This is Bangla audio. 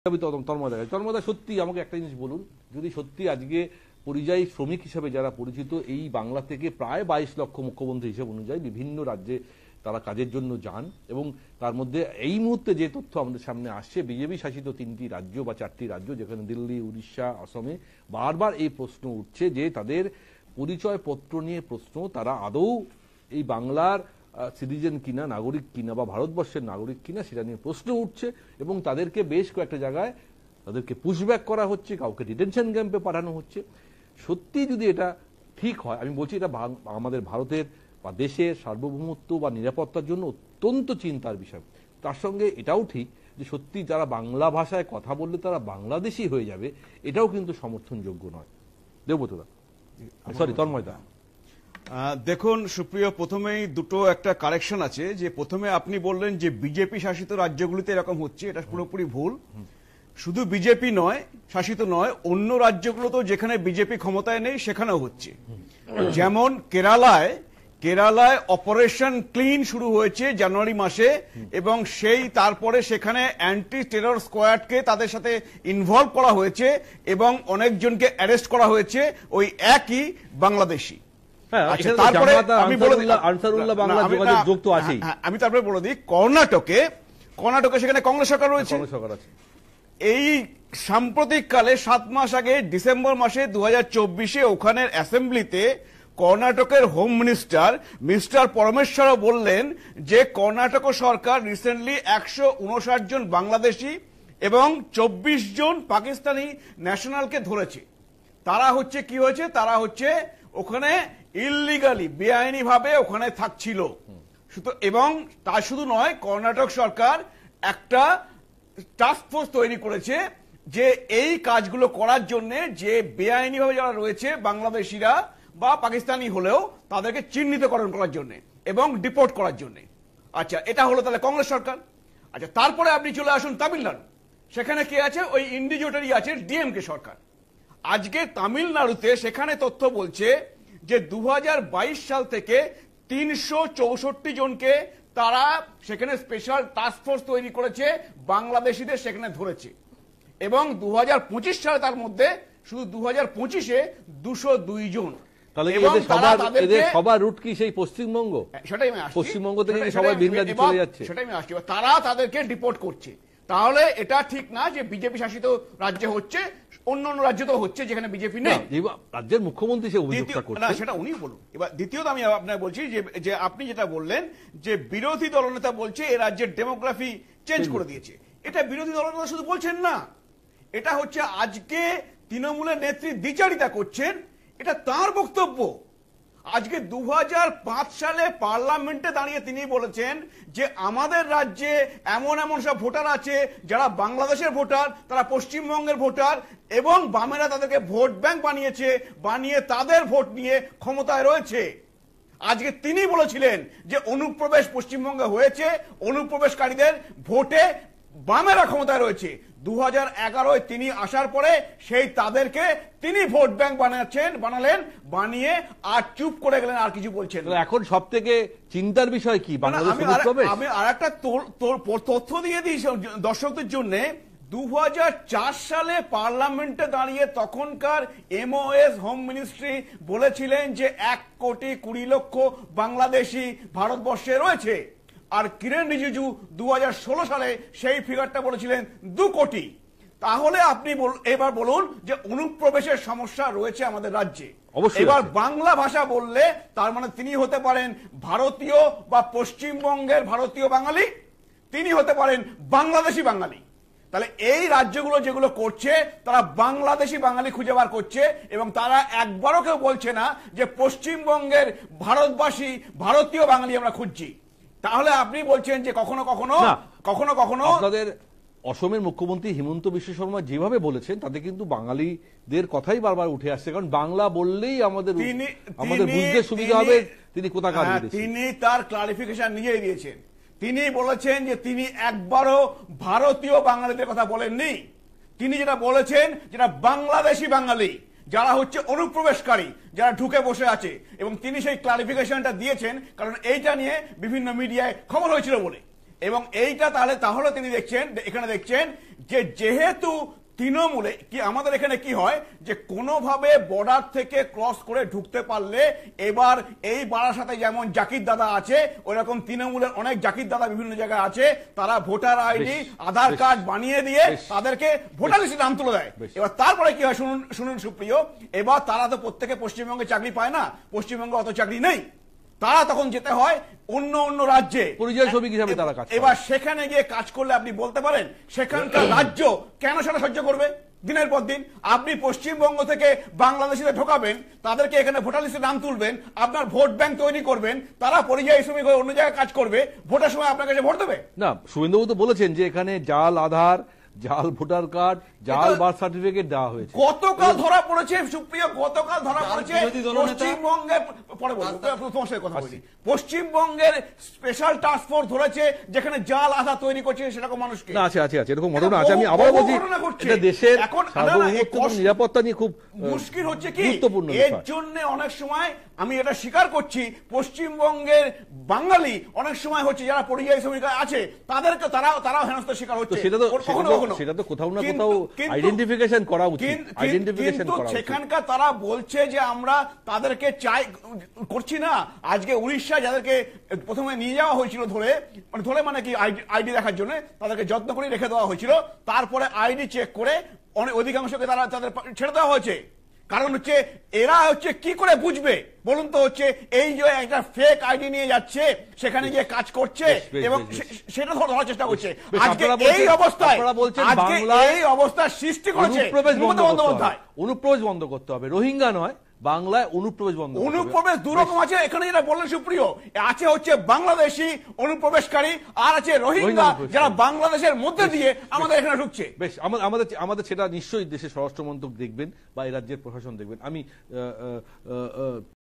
তন্ময়দা সত্যি আমাকে একটা জিনিস বলুন, যদি সত্যি আজকে পরিযায়ী শ্রমিক হিসেবে যারা পরিচিত এই বাংলা থেকে প্রায় 22 লক্ষ মুখ্যমন্ত্রী হিসেব অনুযায়ী বিভিন্ন রাজ্যে তারা কাজের জন্য যান, এবং তার মধ্যে এই মুহূর্তে যে তথ্য আমাদের সামনে আসছে বিজেপি শাসিত 3টি রাজ্য বা 4টি রাজ্য যেখানে দিল্লি, উড়িষ্যা, আসামে বারবার এই প্রশ্ন উঠছে যে তাদের পরিচয়পত্র নিয়ে প্রশ্ন, তারা আদৌ এই বাংলার সিটিজেন কিনা, নাগরিক কিনা বা ভারতবর্ষের নাগরিক কিনা সেটা নিয়ে প্রশ্ন উঠছে, এবং তাদেরকে বেশ কয়েকটা জায়গায় তাদেরকে পুশব্যাক করা হচ্ছে, কাউকে ডিটেনশন ক্যাম্পে পাঠানো হচ্ছে। সত্যি যদি এটা ঠিক হয়, আমি বলছি এটা আমাদের ভারতের বা দেশের সার্বভৌমত্ব বা নিরাপত্তার জন্য অত্যন্ত চিন্তার বিষয়। তার সঙ্গে এটাও ঠিক যে সত্যি যারা বাংলা ভাষায় কথা বললে তারা বাংলাদেশি হয়ে যাবে, এটাও কিন্তু সমর্থনযোগ্য নয়। দেবব্রতদা, সরি তন্ময়দা। দেখুন সুপ্রিয়, প্রথমেই দুটো একটা কারেকশন আছে। যে প্রথমে আপনি বললেন যে বিজেপি শাসিত রাজ্যগুলিতে এরকম হচ্ছে, এটা পুরোপুরি ভুল। শুধু বিজেপি নয়, শাসিত নয়, অন্য রাজ্যগুলোতেও যেখানে বিজেপি ক্ষমতায় নেই সেখানেও হচ্ছে। যেমন কেরালায় অপারেশন ক্লিন শুরু হয়েছে জানুয়ারি মাসে, এবং তারপরে সেখানে অ্যান্টি টেরর স্কোয়াডকে তাদের সাথে ইনভলভ করা হয়েছে এবং অনেকজনকে অ্যারেস্ট করা হয়েছে ওই একই বাংলাদেশি। তারপরে আমি তারপরে বলে দিই, কর্ণাটকে সেখানে কংগ্রেস সরকার রয়েছে। এই সাম্প্রতিককালে 7 মাস আগে ডিসেম্বর মাসে 2024-এ ওখানের অ্যাসেম্বলিতে কর্ণাটকের হোম মিনিস্টার পরমেশ্বর বললেন যে কর্ণাটক সরকার রিসেন্টলি 159 জন বাংলাদেশি এবং 24 জন পাকিস্তানি ন্যাশনালকে ধরেছে। তারা হচ্ছে কি হয়েছে, তারা হচ্ছে ওখানে ইললিগালি, বেআইনি ভাবে ওখানে থাকছিল। এবং তা শুধু নয়, কর্ণাটক সরকার একটা টাস্ক ফোর্স তৈরি করেছে যে এই কাজগুলো করার জন্য, যে বেআইনি ভাবে যারা রয়েছে বাংলাদেশিরা বা পাকিস্তানি হলেও তাদেরকে চিহ্নিতকরণ করার জন্য এবং ডিপোর্ট করার জন্য। আচ্ছা, এটা হলো তাহলে কংগ্রেস সরকার। আচ্ছা, তারপরে আপনি চলে আসুন তামিলনাড়ু। সেখানে কে আছে? ওই ইন্ডিজোটারি আছে, ডিএমকে সরকার। আজকে তামিলনাড়ুতে সেখানে তথ্য বলছে যে 2022 সাল থেকে 364 জনকে তারা সেখানে স্পেশাল টাস্ক ফোর্স তৈরি করেছে, বাংলাদেশিদের সেখানে ধরেছে। এবং 2025 সালে তার মধ্যে শুধু 2025-এ 202 জন। সবার রুট কি সেই পশ্চিমবঙ্গ? সেটাই আমি আসছি, পশ্চিমবঙ্গ থেকে সবাই ভিন রাজ্যে চলে যাচ্ছে, সেটাই আমি আসছি। তারা তাদেরকে ডিপোর্ট করছে। তাহলে এটা ঠিক না যে বিজেপি শাসিত রাজ্যে হচ্ছে, অন্য রাজ্য তো হচ্ছে যেখানে বিজেপি নেই। রাজ্যের মুখ্যমন্ত্রী সে অভিযোগটা করছে না, সেটা উনি বলুন। এবার দ্বিতীয়ত আমি আপনাকে বলছি যে আপনি যেটা বললেন যে বিরোধী দলনেতা বলছে এ রাজ্যের ডেমোগ্রাফি চেঞ্জ করে দিয়েছে। এটা বিরোধী দলনেতা শুধু বলছেন না, এটা হচ্ছে আজকে তৃণমূলের নেত্রী দ্বিচারিতা করছেন, এটা তার বক্তব্য। আজকে 2005 সালে পার্লামেন্টে দাঁড়িয়ে তিনি বলেছেন যে আমাদের রাজ্যে এমন সব ভোটার আছে যারা বাংলাদেশের ভোটার, তারা পশ্চিমবঙ্গের ভোটার, এবং বামেরা তাদেরকে ভোট ব্যাংক বানিয়ে তাদের ভোট নিয়ে ক্ষমতায় রয়েছে। আজকে তিনি বলেছিলেন যে অনুপ্রবেশ পশ্চিমবঙ্গে হয়েছে, অনুপ্রবেশকারীদের ভোটে বামেরা ক্ষমতায় রয়েছে। 2011-য় তিনি আসার পরে তাদেরকে তিনি ভোট ব্যাংক বানালেন, বানিয়ে আর চুপ করে গেলেন, আর কিছু বলছেন। এখন সব থেকে চিন্তার বিষয় কি? আমি আর একটা তথ্য দিয়ে দিই দর্শকদের জন্য। 2004 সালে পার্লামেন্টে দাঁড়িয়ে তখনকার এমওএস হোম মিনিস্ট্রি বলেছিলেন যে 1,20,00,000 বাংলাদেশি ভারতবর্ষে রয়েছে, আর কিরেন রিজিজু 2016 সালে সেই ফিগারটা বলেছিলেন 2 কোটি। তাহলে আপনি এবার বলুন যে অনুপ্রবেশের সমস্যা রয়েছে আমাদের রাজ্যে। এবার বাংলা ভাষা বললে তার মানে তিনি হতে পারেন ভারতীয় বা পশ্চিমবঙ্গের ভারতীয় বাঙালি, তিনি হতে পারেন বাংলাদেশি বাঙালি। তাহলে এই রাজ্যগুলো যেগুলো করছে তারা বাংলাদেশি বাঙালি খুঁজে বার করছে, এবং তারা একবারও কেউ বলছে না যে পশ্চিমবঙ্গের ভারতবাসী ভারতীয় বাঙালি আমরা খুঁজছি। তাহলে আপনি বলছেন যে কখনো কখনো আপনাদের অসমের মুখ্যমন্ত্রী হিমন্ত বিশ্ব শর্মা যেভাবে বলেছেন তাতে কিন্তু বাঙালিদের কথাই বারবার উঠে আসছে, কারণ বাংলা বললেই আমাদের বুঝতে সুবিধা হবে তিনি কোথাকার। তিনি তার ক্লারিফিকেশন নিজেই দিয়েছেন। তিনি বলেছেন যে তিনি একবারও ভারতীয় বাঙালিদের কথা বলেননি। তিনি যেটা বলেছেন যেটা বাংলাদেশি বাঙালি, যারা হচ্ছে অনুপ্রবেশকারী, যারা ঢুকে বসে আছে, এবং তিনি সেই ক্লারিফিকেশনটা দিয়েছেন কারণ এইটা নিয়ে বিভিন্ন মিডিয়ায় খবর হয়েছিল বলে। এবং এইটা তাহলে তিনি দেখছেন, এখানে দেখছেন যে যেহেতু তৃণমূলে কি আমাদের এখানে কি হয় যে কোনোভাবে বর্ডার থেকে ক্রস করে ঢুকতে পারলে এবার এই বারাসাতে যেমন জাকির দাদা আছে ওইরকম তৃণমূলের অনেক জাকির দাদা বিভিন্ন জায়গায় আছে, তারা ভোটার আইডি আধার কার্ড বানিয়ে দিয়ে তাদেরকে ভোটার লিস্টে নাম তুলে দেয়। এবার তারপরে কি হয় শুনুন সুপ্রিয়, এবার তারা তো প্রত্যেকে পশ্চিমবঙ্গে চাকরি পায় না, পশ্চিমবঙ্গে অত চাকরি নেই, তারা তখন যেতে হয় অন্য রাজ্যে পরিযায়ী শ্রমিক হিসাবে তারা কাজ করে। এবার সেখানে গিয়ে কাজ করলে আপনি বলতে পারেন সেখানকার রাজ্য কেন সেটা সহ্য করবে দিনের পর দিন? আপনি পশ্চিমবঙ্গ থেকে বাংলাদেশিদের ঢোকাবেন, তাদেরকে এখানে ভোটার লিস্টে নাম তুলবেন, আপনার ভোট ব্যাংক তৈরি করবেন, তারা পরিযায়ী শ্রমিক হয়ে অন্য জায়গায় কাজ করবে, ভোটের সময় আপনার কাছে ভোট দেবে না। শুভেন্দুবাবু তো বলেছেন যে এখানে জাল আধার, জাল ভোটার কার্ড, জাল বার্থ সার্টিফিকেট দেওয়া হয়েছে। গতকাল ধরা পড়েছে সুপ্রিয়, গতকাল ধরা পড়েছে পশ্চিমবঙ্গের, পরে তোমার সাথে কথা বলছি, পশ্চিমবঙ্গের স্পেশাল টাস্ক ফোর্স ধরেছে যেখানে জাল আধার তৈরি করছে সেরকম মানুষকে। না, আছে এরকম ঘটনা আছে। আমি আবার বলছি এটা দেশের সার্বভৌমত্ব এবং নিরাপত্তা নিয়ে খুব মুশকিল হচ্ছে কি, গুরুত্বপূর্ণ এর জন্য অনেক সময় আমি এটা স্বীকার করছি পশ্চিমবঙ্গের বাঙালি অনেক সময় হচ্ছে যারা পরিযায়ী শ্রমিক আছে তাদেরকে তারাও হেনস্থার শিকার হচ্ছে। সেটা তো কোথাও না কোথাও আইডেন্টিফিকেশন করা উচিত, আইডেন্টিফিকেশন করা উচিত। সেখানকার তারা বলছে যে আমরা তাদেরকে চাই করছি না। আজকে উড়িষ্যা যাদেরকে প্রথমে নিয়ে যাওয়া হয়েছিল ধরে মানে কি আইডি দেখার জন্য তাদেরকে যত্ন করে রেখে দেওয়া হয়েছিল, তারপরে আইডি চেক করে অধিকাংশকে তাদের ছেড়ে দেওয়া হয়েছে। কারণ হচ্ছে এরা হচ্ছে কি করে বুঝবে বলুন তো, হচ্ছে এই যে একটা ফেক আইডি নিয়ে যাচ্ছে সেখানে গিয়ে কাজ করছে এবং সেটা ধরার চেষ্টা করছে। আজকে এই অবস্থার সৃষ্টি করেছে অনুপ্রবেশ বন্ধ করতে হবে, রোহিঙ্গা নয়, বাংলায় অনুপ্রবেশ বন্ধ। অনুপ্রবেশ দুরকম আছে এখানে, যেটা বললেন সুপ্রিয়, আছে হচ্ছে বাংলাদেশি অনুপ্রবেশকারী আর আছে রোহিঙ্গা যারা বাংলাদেশের মধ্যে দিয়ে আমাদের এখানে ঢুকছে। বেশ, আমাদের সেটা নিশ্চয়ই দেশের স্বরাষ্ট্র মন্ত্রক দেখবেন বা এই রাজ্যের প্রশাসন দেখবেন। আমি